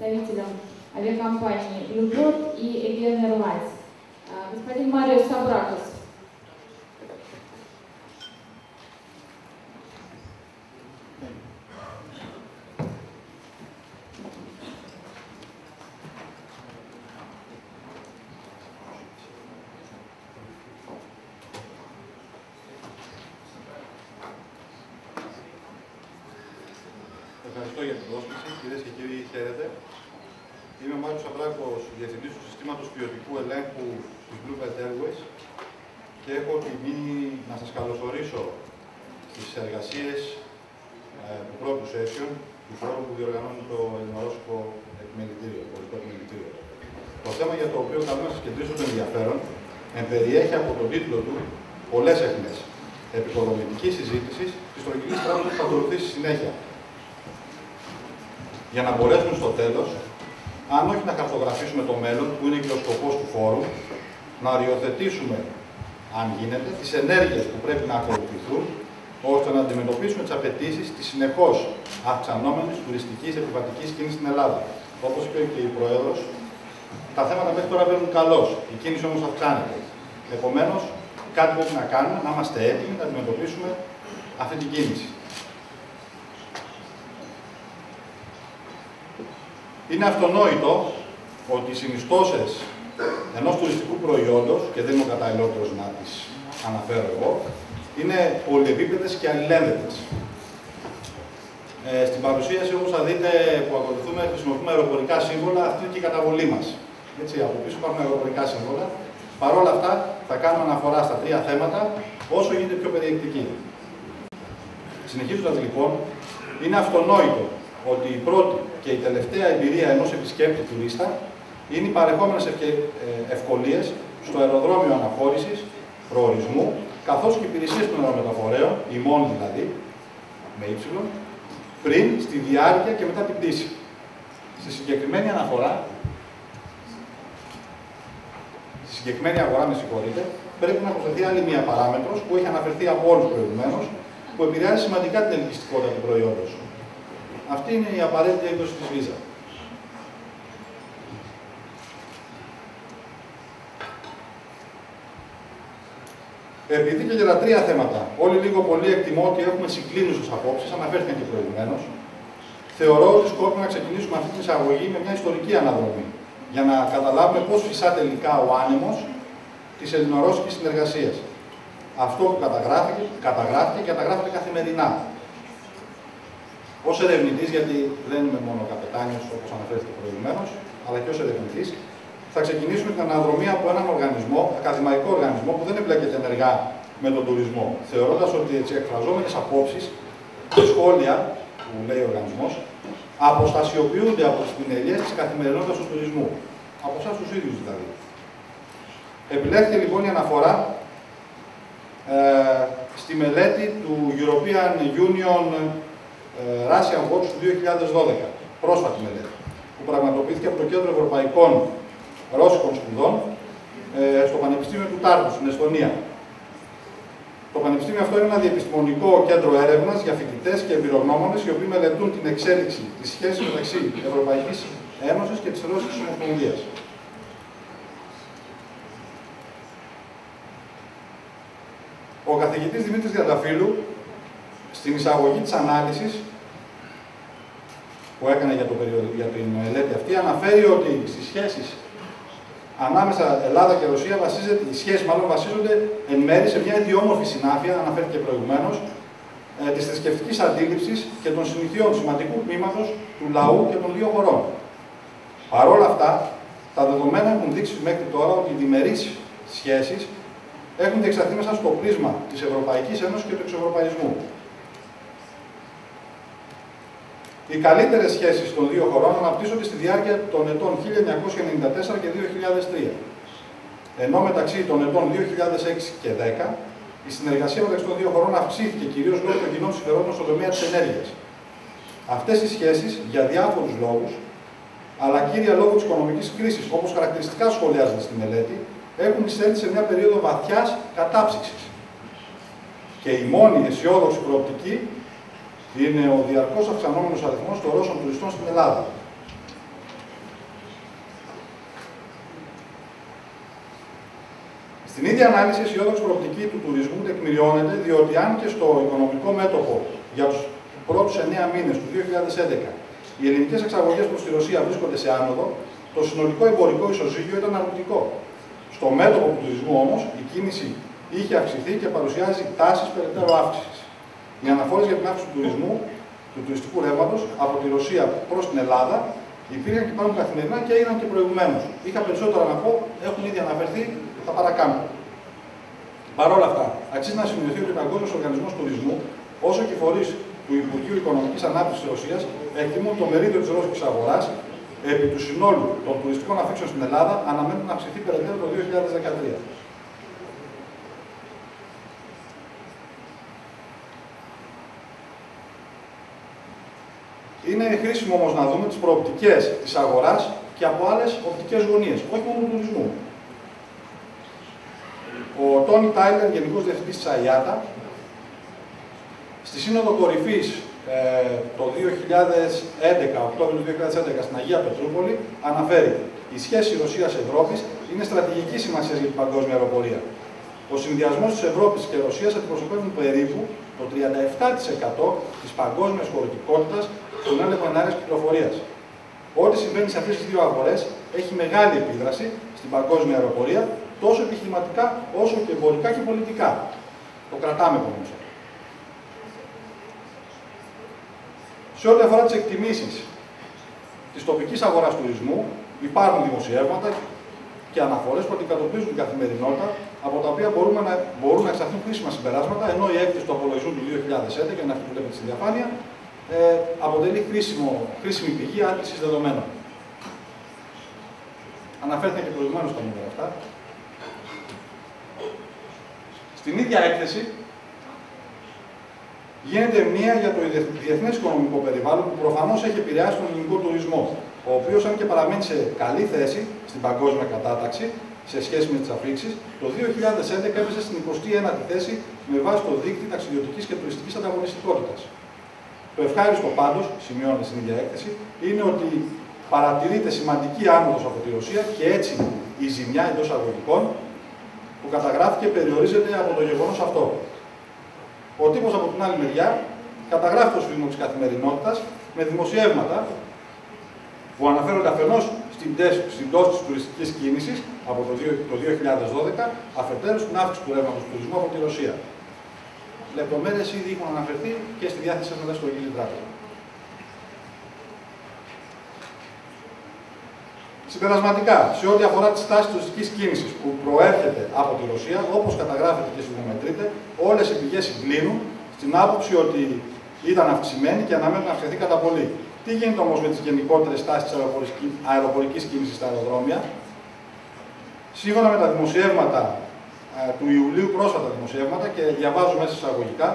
представителям авиакомпании Bluebird и Aegean Airlines. Господин Мариус Сабракос. Ευχαριστώ για την πρόσκληση. Κυρίες και κύριοι, χαίρετε. Είμαι ο Μάριος Σαμπράκος, Διευθυντής του Συστήματος Ποιοτικού Ελέγχου της Bluebird Airways και έχω την τιμή να σας καλωσορίσω στις εργασίες του πρώτου session του φόρουμ που διοργανώνει το ελληνορώσικο επιμελητήριο, πολιτικό επιμελητήριο. Το θέμα για το οποίο καλούμε να σας κεντρήσω το ενδιαφέρον εμπεριέχει από τον τίτλο του πολλές έχνες επικοδομητικής συζήτησης της στρατηγικής τράπεζας που θα ακολουθήσει συνέχεια. Για να μπορέσουμε στο τέλος, αν όχι να χαρτογραφήσουμε το μέλλον, που είναι και ο σκοπός του φόρουμ, να οριοθετήσουμε, αν γίνεται, τις ενέργειες που πρέπει να ακολουθηθούν, ώστε να αντιμετωπίσουμε τις απαιτήσεις της συνεχώς αυξανόμενης τουριστικής επιβατικής κίνησης στην Ελλάδα. Όπως είπε και η Πρόεδρος, τα θέματα μέχρι τώρα βαίνουν καλώς, η κίνηση όμως αυξάνεται. Επομένως, κάτι πρέπει να κάνουμε, να είμαστε έτοιμοι να αντιμετωπίσουμε αυτή την κίνηση. Είναι αυτονόητο ότι οι συνιστώσεις ενός τουριστικού προϊόντος, και δεν είμαι ο καταλληλότερος να τις αναφέρω εγώ, είναι πολυεπίπεδες και αλληλένδετες. Στην παρουσίαση, όπως θα δείτε, που ακολουθούμε, χρησιμοποιούμε αεροπορικά σύμβολα, αυτή είναι και η καταβολή μας. Έτσι, από πίσω υπάρχουν αεροπορικά σύμβολα. Παρ' όλα αυτά, θα κάνουμε αναφορά στα τρία θέματα, όσο γίνεται πιο περιεκτική. Συνεχίζοντας λοιπόν, είναι αυτονόητο ότι η πρώτη και η τελευταία εμπειρία ενός επισκέπτη τουρίστα είναι οι παρεχόμενες ευκολίες στο αεροδρόμιο αναχώρησης, προορισμού, καθώς και υπηρεσίες των αερομεταφορέων, ημών δηλαδή, με ύψιλον, πριν, στη διάρκεια και μετά την πτήση. Στη συγκεκριμένη αναφορά, στη συγκεκριμένη αγορά, με συγχωρείτε, πρέπει να προσθεθεί άλλη μία παράμετρος που έχει αναφερθεί από όλους προηγουμένως, που επηρεάζει σημαντικά την ελκυστικότητα του προϊόντος. Αυτή είναι η απαραίτητη έκδοση της Visa. Επειδή και για τα τρία θέματα όλοι λίγο πολύ εκτιμώ ότι έχουμε συγκλίνουσες απόψεις, αναφέρθηκαν και προηγουμένως, θεωρώ ότι σκόπιμο να ξεκινήσουμε αυτή την εισαγωγή με μια ιστορική αναδρομή, για να καταλάβουμε πώς φυσά τελικά ο άνεμος της ελληνορώσικης συνεργασίας. Αυτό που καταγράφηκε και καταγράφεται καθημερινά. Ως ερευνητής, γιατί δεν είμαι μόνο καπετάνιος όπως αναφέρθηκε προηγουμένως, αλλά και ως ερευνητής, θα ξεκινήσουμε την αναδρομή από έναν οργανισμό, ακαδημαϊκό οργανισμό, που δεν εμπλέκεται ενεργά με τον τουρισμό, θεωρώντας ότι τις εκφραζόμενες απόψεις και σχόλια που λέει ο οργανισμός αποστασιοποιούνται από τις πινελιές της καθημερινότητας του τουρισμού. Από εσάς τους ίδιους δηλαδή. Επιλέχθηκε λοιπόν η αναφορά στη μελέτη του European Union Russian Watch του 2012, πρόσφατη μελέτη, που πραγματοποιήθηκε από το Κέντρο Ευρωπαϊκών Ρώσικων Σπουδών στο Πανεπιστήμιο του Τάρτου, στην Εστονία. Το Πανεπιστήμιο αυτό είναι ένα διεπιστημονικό κέντρο έρευνας για φοιτητές και εμπειρογνώμονες, οι οποίοι μελετούν την εξέλιξη της σχέσης μεταξύ Ευρωπαϊκής Ένωσης και της Ρώσικης Ομοσπονδίας. Ο καθηγητής Δημήτρης Διανταφύλου, στην εισαγωγή της ανάλυσης που έκανε για την μελέτη αυτή, αναφέρει ότι στις σχέσεις ανάμεσα Ελλάδα και Ρωσία οι σχέσεις βασίζονται εν μέρει σε μια ιδιόμορφη συνάφεια, αναφέρθηκε προηγουμένως, της θρησκευτικής αντίληψης και των συνηθιών σημαντικού τμήματος του λαού και των δύο χωρών. Παρ' όλα αυτά, τα δεδομένα έχουν δείξει μέχρι τώρα ότι οι διμερείς σχέσεις έχουν διεξαχθεί μέσα στο πρίσμα της Ευρωπαϊκής Ένωσης και του εξευρωπαϊσμού. Οι καλύτερες σχέσεις των δύο χωρών αναπτύσσονται στη διάρκεια των ετών 1994 και 2003. Ενώ μεταξύ των ετών 2006 και 2010, η συνεργασία μεταξύ των δύο χωρών αυξήθηκε κυρίως λόγω των κοινών συμφερόντων στον τομέα της ενέργειας. Αυτές οι σχέσεις, για διάφορους λόγους, αλλά κύρια λόγω της οικονομικής κρίσης, όπως χαρακτηριστικά σχολιάζεται στη μελέτη, έχουν εισέλθει σε μια περίοδο βαθιάς κατάψυξης. Και η μόνη αισιόδοξη προοπτική είναι ο διαρκώς αυξανόμενος αριθμός των Ρώσων τουριστών στην Ελλάδα. Στην ίδια ανάλυση, η αισιόδοξη προοπτική του τουρισμού τεκμηριώνεται διότι αν και στο οικονομικό μέτωπο για τους πρώτους 9 μήνες του 2011 οι ελληνικές εξαγωγές προς τη Ρωσία βρίσκονται σε άνοδο, το συνολικό εμπορικό ισοζύγιο ήταν αρνητικό. Στο μέτωπο του τουρισμού όμως, η κίνηση είχε αυξηθεί και παρουσιάζει τάσεις περαιτέρω αύξησης. Οι αναφορές για την αύξηση του τουρισμού, του τουριστικού ρεύματος από τη Ρωσία προς την Ελλάδα υπήρχαν και υπάρχουν καθημερινά και έγιναν και προηγουμένως. Είχα περισσότερα να πω, έχουν ήδη αναφερθεί, θα παρακάνω. Παρ' όλα αυτά, αξίζει να σημειωθεί ότι ο Παγκόσμιος Οργανισμός Τουρισμού, όσο και οι φορείς του Υπουργείου Οικονομικής Ανάπτυξης της Ρωσίας, εκτιμούν το μερίδιο της ρώσικης αγοράς επί του συνόλου των τουριστικών αφήξεων στην Ελλάδα αναμένουν να αυξηθεί περαιτέρω το 2013. Είναι χρήσιμο όμως να δούμε τις προοπτικές της αγοράς και από άλλες οπτικές γωνίες, όχι μόνο του τουρισμού. Ο Τόνι Τάιλερ, Γενικός Διευθυντής της ΑΙΑΤΑ, στη Σύνοδο Κορυφής το 2011, Οκτώβριο του 2011 στην Αγία Πετρούπολη, αναφέρει η σχέση Ρωσίας-Ευρώπης είναι στρατηγική σημασία για την παγκόσμια αεροπορία. Ο συνδυασμός της Ευρώπης και Ρωσίας αντιπροσωπεύουν περίπου το 37% της παγκόσμιας χωρητικότητας στον έλεγχο εναέρειας κυκλοφορίας. Ό,τι συμβαίνει σε αυτές τις δύο αγορές έχει μεγάλη επίδραση στην παγκόσμια αεροπορία, τόσο επιχειρηματικά όσο και εμπορικά και πολιτικά. Το κρατάμε επομένως. Σε ό,τι αφορά τις εκτιμήσεις της τοπικής αγοράς τουρισμού, υπάρχουν δημοσιεύματα και αναφορές που αντικατοπτρίζουν την καθημερινότητα, από τα οποία μπορούν να εξαχθούν χρήσιμα συμπεράσματα, ενώ η έκθεση του απολογισμού του 2011, είναι αυτή που βλέπετε στη διαφάνεια, αποτελεί χρήσιμη πηγή άκρισης δεδομένων. Αναφέρθηκαν και προηγουμένως τα νούμερα αυτά. Στην ίδια έκθεση γίνεται μία για το διεθνές οικονομικό περιβάλλον που προφανώς έχει επηρεάσει τον ελληνικό τουρισμό, ο οποίος, αν και παραμένει σε καλή θέση στην παγκόσμια κατάταξη σε σχέση με τις αφήξεις, το 2011 έπεσε στην 21η θέση με βάση το δείκτη ταξιδιωτικής και τουριστικής ανταγωνιστικότητας. Το ευχάριστο πάντως, σημειώνεται στην ίδια έκθεση, είναι ότι παρατηρείται σημαντική άνοδος από τη Ρωσία και έτσι η ζημιά εντός αγωγικών που καταγράφηκε περιορίζεται από το γεγονός αυτό. Ο τύπος από την άλλη μεριά καταγράφει το σφίγμο της καθημερινότητας με δημοσιεύματα που αναφέρονται αφενός στην πτώση της τουριστικής κίνησης από το 2012, αφετέρου στην αύξηση του ρεύματος του τουρισμού από τη Ρωσία. Λεπτομέρειες ήδη έχουν αναφερθεί και στη διάθεση σας μετά στο Γιλιτράτο. Συμπερασματικά, σε ό,τι αφορά τη στάση τουριστικής κίνησης που προέρχεται από τη Ρωσία, όπως καταγράφεται και συμμετρείται, όλες οι πηγές συγκλίνουν στην άποψη ότι ήταν αυξημένη και αναμένουν να αυξηθεί κατά πολύ. Τι γίνεται όμως με τις γενικότερες τάσεις της αεροπορικής κίνησης στα αεροδρόμια? Σύμφωνα με τα δημοσιεύματα του Ιουλίου, πρόσφατα δημοσιεύματα, και διαβάζω μέσα εισαγωγικά,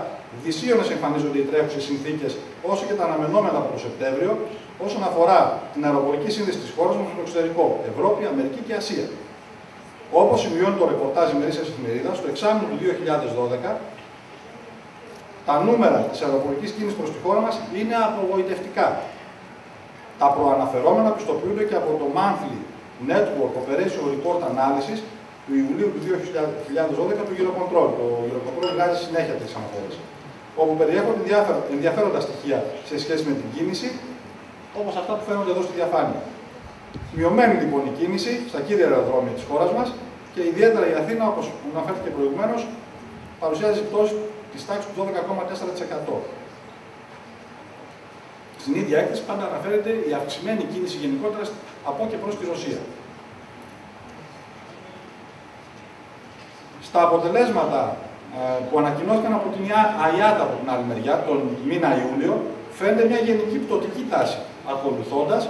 δυσίωνες εμφανίζονται οι τρέχουσες συνθήκες όσο και τα αναμενόμενα από το Σεπτέμβριο όσον αφορά την αεροπορική σύνδεση της χώρας μας με το εξωτερικό, Ευρώπη, Αμερική και Ασία. Όπως σημειώνει το ρεπορτάζ ημερήσιας εφημερίδας, στο εξάμηνο του 2012, τα νούμερα της αεροπορικής κίνησης προς τη χώρα μας είναι απογοητευτικά. Τα προαναφερόμενα πιστοποιούνται και από το Monthly Network Operation Report Analysis του Ιουλίου του 2012 του Eurocontrol. Το Eurocontrol βγάζει συνέχεια τις αναφορές, όπου περιέχονται ενδιαφέροντα στοιχεία σε σχέση με την κίνηση, όπως αυτά που φαίνονται εδώ στη διαφάνεια. Μειωμένη λοιπόν η κίνηση στα κύρια αεροδρόμια της χώρας μας και ιδιαίτερα η Αθήνα, όπως αναφέρθηκε προηγουμένως, παρουσιάζει πτώση της τάξης του 12,4%. Στην ίδια έκθεση πάντα αναφέρεται η αυξημένη κίνηση γενικότερα από και προς τη Ρωσία. Στα αποτελέσματα που ανακοινώθηκαν από την ΑΙΑΤΑ από την άλλη μεριά, τον μήνα Ιούλιο, φαίνεται μια γενική πτωτική τάση, ακολουθώντας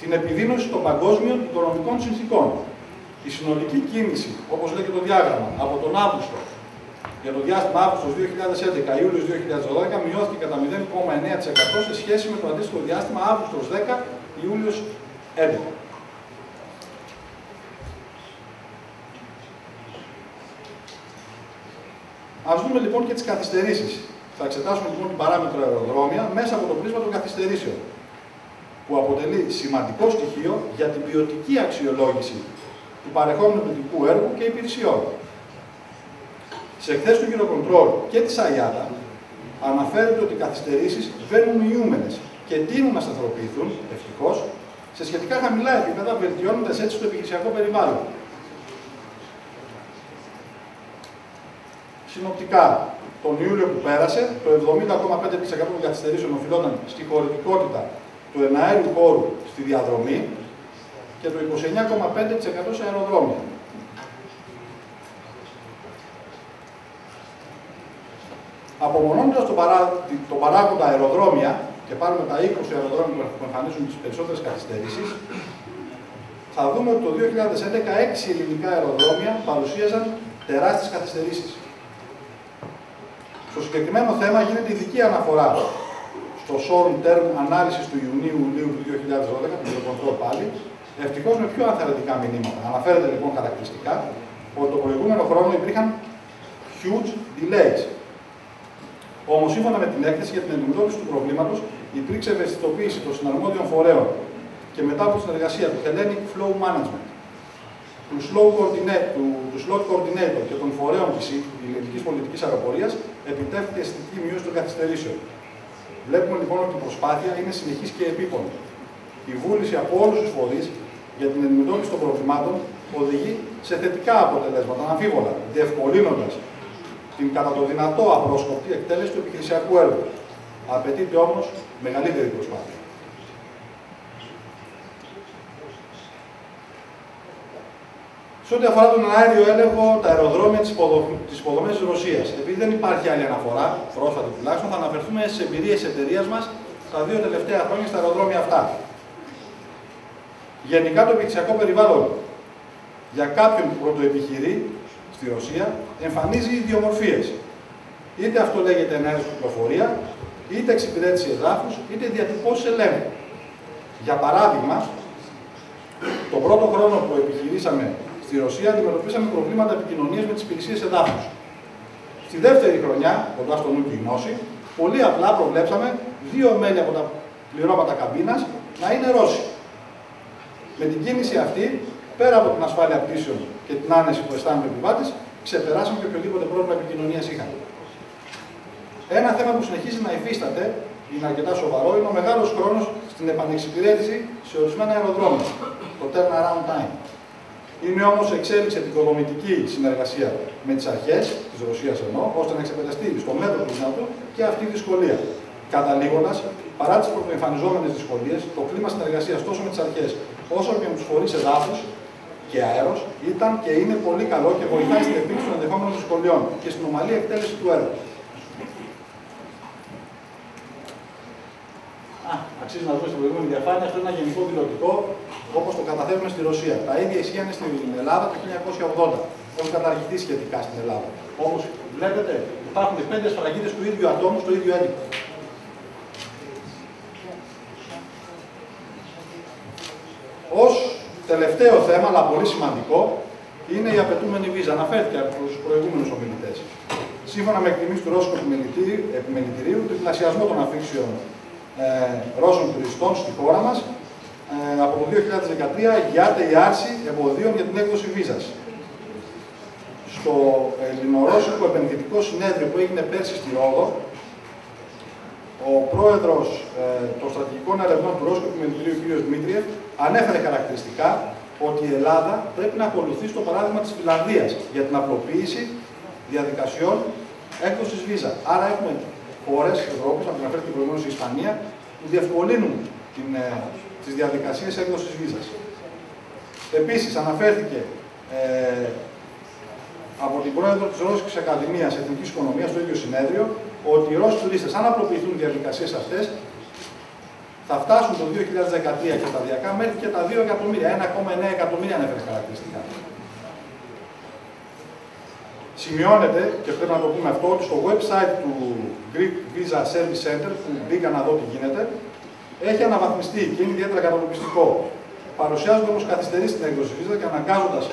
την επιδείνωση των παγκόσμιων οικονομικών συνθήκων. Η συνολική κίνηση, όπως λέει και το διάγραμμα, από τον Αύγουστο, για το διάστημα Αύγουστος 2011-Ιούλιος 2012, μειώθηκε κατά 0,9% σε σχέση με το αντίστοιχο διάστημα Αύγουστος 10-Ιούλιος 11. Ας δούμε λοιπόν και τις καθυστερήσεις. Θα εξετάσουμε λοιπόν την παράμετρο αεροδρόμια μέσα από το πρίσμα των καθυστερήσεων, που αποτελεί σημαντικό στοιχείο για την ποιοτική αξιολόγηση του παρεχόμενου τυπικού έργου και υπηρεσιών. Σε εκθέσεις του Eurocontrol και της ΑΙΑΤΑ αναφέρεται ότι οι καθυστερήσεις βαίνουν μειούμενες και τείνουν να σταθεροποιηθούν, ευτυχώς, σε σχετικά χαμηλά επίπεδα, βελτιώνοντας έτσι το επιχειρησιακό περιβάλλον. Συνοπτικά, τον Ιούλιο που πέρασε, το 70,5% των καθυστερήσεων οφειλόταν στη χωρητικότητα του εναέριου χώρου στη διαδρομή και το 29,5% σε αεροδρόμια. Απομονώνοντας τον παράγοντα αεροδρόμια και πάρουμε τα 20 αεροδρόμια που εμφανίζουν τις περισσότερες καθυστερήσεις, θα δούμε ότι το 2011 6 ελληνικά αεροδρόμια παρουσίαζαν τεράστιες καθυστερήσεις. Στο συγκεκριμένο θέμα γίνεται ειδική αναφορά στο short term ανάλυσης του Ιουνίου-Ιουλίου του 2012, του Eurocontrol πάλι, ευτυχώς με πιο ανθαρρυντικά μηνύματα. Αναφέρεται λοιπόν χαρακτηριστικά ότι το προηγούμενο χρόνο υπήρχαν huge delays. Όμως, σύμφωνα με την έκθεση για την αντιμετώπιση του προβλήματος, υπήρξε ευαισθητοποίηση των συναρμόδιων φορέων και μετά από τη συνεργασία του Hellenic Flow Management, του Slot Coordinator και των φορέων της ελληνικής πολιτικής αεροπορίας, επιτεύχθηκε αισθητική μείωση των καθυστερήσεων. Βλέπουμε λοιπόν ότι η προσπάθεια είναι συνεχής και επίπονη. Η βούληση από όλους τους φορείς για την αντιμετώπιση των προβλημάτων οδηγεί σε θετικά αποτελέσματα, αναμφίβολα, διευκολύνοντας την κατά το δυνατό απρόσκοπτη εκτέλεση του επιχειρησιακού έργου. Απαιτείται όμως μεγαλύτερη προσπάθεια. Σε ό,τι αφορά τον αέριο έλεγχο, τα αεροδρόμια της υποδομής της Ρωσίας. Επειδή δεν υπάρχει άλλη αναφορά, πρόσφατη τουλάχιστον, θα αναφερθούμε στις εμπειρίες της εταιρείας μας τα 2 τελευταία χρόνια στα αεροδρόμια αυτά. Γενικά το επιχειρησιακό περιβάλλον για κάποιον που πρωτοεπιχειρεί στη Ρωσία εμφανίζει ιδιομορφίες. Είτε αυτό λέγεται ενέργεια κυκλοφορία, είτε εξυπηρέτηση εδάφους, είτε διατυπώσεις ελέγχου. Για παράδειγμα, τον πρώτο χρόνο που επιχειρήσαμε στη Ρωσία αντιμετωπίσαμε προβλήματα επικοινωνίας με τις υπηρεσίες εδάφους. Στη δεύτερη χρονιά, κοντά στο νου και η γνώση, πολύ απλά προβλέψαμε 2 μέλη από τα πληρώματα καμπίνας να είναι Ρώσοι. Με την κίνηση αυτή, πέρα από την ασφάλεια πτήσεων και την άνεση που αισθάνεται ο επιβάτης, ξεπεράσαμε και οποιοδήποτε πρόβλημα επικοινωνίας είχαμε. Ένα θέμα που συνεχίζει να υφίσταται, είναι αρκετά σοβαρό, είναι ο μεγάλος χρόνος στην επανεξυπηρέτηση σε ορισμένα αεροδρόμια, το turnaround time. Είναι όμως εξέλιξη επικοδομητική συνεργασία με τις αρχές της Ρωσίας ώστε να εξεπηρεστεί στο μέτρο του δυνατού και αυτή η δυσκολία. Καταλήγοντας, παρά τις πρωτοεμφανιζόμενες δυσκολίες, το κλίμα συνεργασίας τόσο με τις αρχές όσο και με τους φορείς εδάφους και αέρος ήταν και είναι πολύ καλό και βοηθάει στην επίλυση των ενδεχόμενων δυσκολιών και στην ομαλή εκτέλεση του έργου. Αξίζει να δούμε στην προηγούμενη διαφάνεια, αυτό είναι ένα γενικό δηλωτικό όπως το καταθέτουμε στη Ρωσία. Τα ίδια ισχύαν στην Ελλάδα το 1980. Έχουν καταργηθεί σχετικά στην Ελλάδα. Όμως βλέπετε, υπάρχουν 5 σφραγίδες του ίδιου ατόμου στο ίδιο έντυπο. Ως τελευταίο θέμα, αλλά πολύ σημαντικό, είναι η απαιτούμενη βίζα. Αναφέρθηκε από τους προηγούμενους ομιλητές. Σύμφωνα με εκτιμήσεις του Ρώσικου Επιμελητηρίου, το διπλασιασμό των αφήξεων Ρώσων τουριστών στη χώρα μας, από το 2013 εγγυάται η άρση εμποδίων για την έκδοση βίζας. Στο Ελληνορώσικο Επενδυτικό Συνέδριο που έγινε πέρσι στη Ρόδο, ο πρόεδρος των στρατηγικών ερευνών του Ρώσικου Επιμελητηρίου, κ. Δημήτριεφ, ανέφερε χαρακτηριστικά ότι η Ελλάδα πρέπει να ακολουθήσει το παράδειγμα της Φιλανδίας για την απλοποίηση διαδικασιών έκδοσης βίζα. Άρα έχουμε χώρες της Ευρώπης, από την αναφέρθηκε προηγουμένως η Ισπανία, που διευκολύνουν τις διαδικασίες έκδοσης βίζας. Επίσης, αναφέρθηκε από την πρόεδρο της Ρώσικης Ακαδημίας Εθνικής Οικονομίας στο ίδιο συνέδριο ότι οι Ρώσοι τουρίστες, αν απλοποιηθούν οι διαδικασίες αυτές, θα φτάσουν το 2013 και σταδιακά μέχρι και τα 2 εκατομμύρια, 1,9 εκατομμύρια ανέφερε χαρακτηριστικά. Σημειώνεται, και πρέπει να το πούμε αυτό, ότι στο website του Greek Visa Service Center, που μπήκα να δω τι γίνεται, έχει αναβαθμιστεί και είναι ιδιαίτερα ικανοποιητικό. Παρουσιάζονται όμως καθυστερήσεις στην έκδοση βίζα και αναγκάζοντας,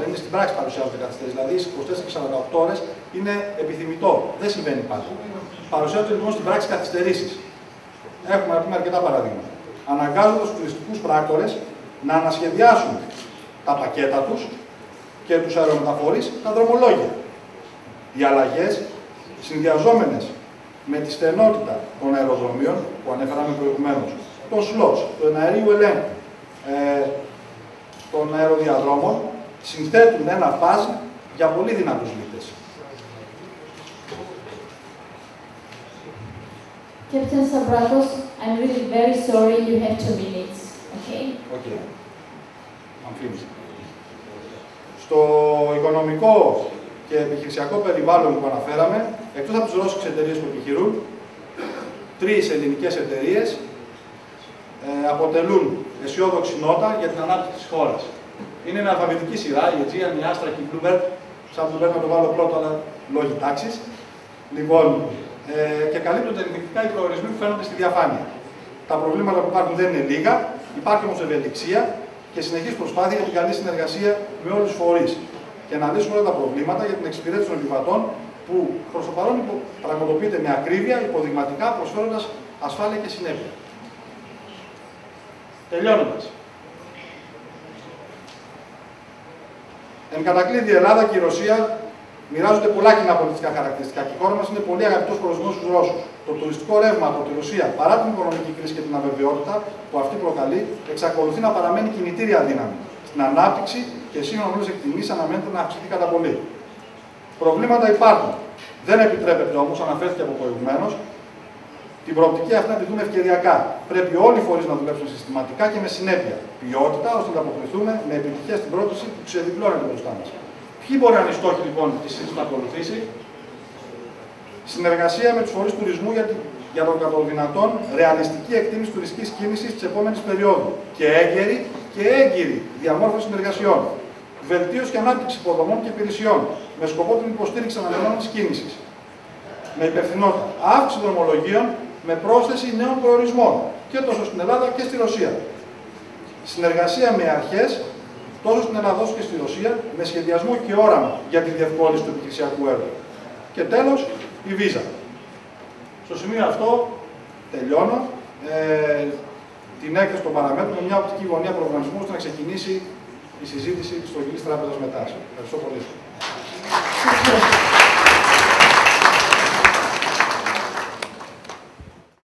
είναι στην πράξη παρουσιάζονται καθυστερήσεις, δηλαδή στις 24 και 48 ώρες είναι επιθυμητό. Δεν συμβαίνει πάντα. Παρουσιάζονται λοιπόν στην πράξη καθυστερήσεις. Έχουμε να πούμε αρκετά παραδείγματα. Αναγκάζοντας τους τουριστικούς πράκτορες να ανασχεδιάσουν τα πακέτα τους και τους αερομεταφορείς τα δρομολόγια. Οι αλλαγές, συνδυαζόμενες με τη στενότητα των αεροδρομίων που ανέφεραμε προηγουμένως, των σλότς, του εναερίου ελέγχου, των αεροδιαδρόμων, συνθέτουν ένα παζλ για πολύ δυνατούς λήπτες. Captain Stavrakos, I'm really very sorry you have 2 minutes, okay? Okay. Αμφίμηση. Στο οικονομικό και επιχειρησιακό περιβάλλον που αναφέραμε, εκτός από τις ρώσικες εταιρείες που επιχειρούν, 3 ελληνικές εταιρείες αποτελούν αισιόδοξη νότα για την ανάπτυξη της χώρας. Είναι με αλφαβητική σειρά, η Aegean, η Astra και η Bloomberg, σαν Bloomberg να το βάλω πρώτο, αλλά λόγοι τάξης. Λοιπόν, και καλύπτονται ενδεικτικά οι προορισμοί που φαίνονται στη διαφάνεια. Τα προβλήματα που υπάρχουν δεν είναι λίγα, υπάρχει όμως ευελιξία και συνεχής προσπάθεια για την καλή συνεργασία με όλους τους φορείς και να λύσουμε όλα τα προβλήματα για την εξυπηρέτηση των επιβατών που προς το παρόν πραγματοποιείται με ακρίβεια, υποδειγματικά, προσφέροντας ασφάλεια και συνέπεια. Τελειώνοντας. Εν κατακλείδη, η Ελλάδα και η Ρωσία μοιράζονται πολλά κοινά πολιτικά χαρακτηριστικά και η χώρα μας είναι πολύ αγαπητός προορισμός στους Ρώσους. Το τουριστικό ρεύμα από τη Ρωσία, παρά την οικονομική κρίση και την αβεβαιότητα που αυτή προκαλεί, εξακολουθεί να παραμένει κινητήρια δύναμη στην ανάπτυξη και σύμφωνα με όλες τις εκτιμήσεις αναμένεται να αυξηθεί κατά πολύ. Προβλήματα υπάρχουν. Δεν επιτρέπεται όμως, αναφέρθηκε από προηγουμένως, την προοπτική αυτή να τη δούμε ευκαιριακά. Πρέπει όλοι οι φορείς να δουλέψουν συστηματικά και με συνέπεια. Ποιότητα, ώστε να ανταποκριθούμε με επιτυχία στην πρόταση που ξεδιπλώνεται μπροστά μας. Ποιοι μπορεί να είναι οι στόχοι λοιπόν τη συζήτηση να ακολουθήσει? Συνεργασία με τους φορείς τουρισμού για τον κατά δυνατόν ρεαλιστική εκτίμηση τουριστικής κίνησης της επόμενης περίοδου και έγκυρη διαμόρφωση συνεργασιών. Βελτίωση και ανάπτυξη υποδομών και υπηρεσιών με σκοπό την υποστήριξη αναμενόμενης κίνησης. Με υπευθυνότητα. Αύξηση δρομολογίων με πρόσθεση νέων προορισμών και τόσο στην Ελλάδα και στη Ρωσία. Συνεργασία με αρχές τόσο στην Ελλάδα όσο και στη Ρωσία με σχεδιασμό και όραμα για τη διευκόλυνση του επιχειρησιακού έργου. Και τέλος, η βίζα. Στο σημείο αυτό τελειώνω την έκθεση των παραμέτρων με μια οπτική γωνία προγραμματισμού ώστε να ξεκινήσει η συζήτηση της Στρογγυλής Τράπεζας μετά. Ευχαριστώ πολύ.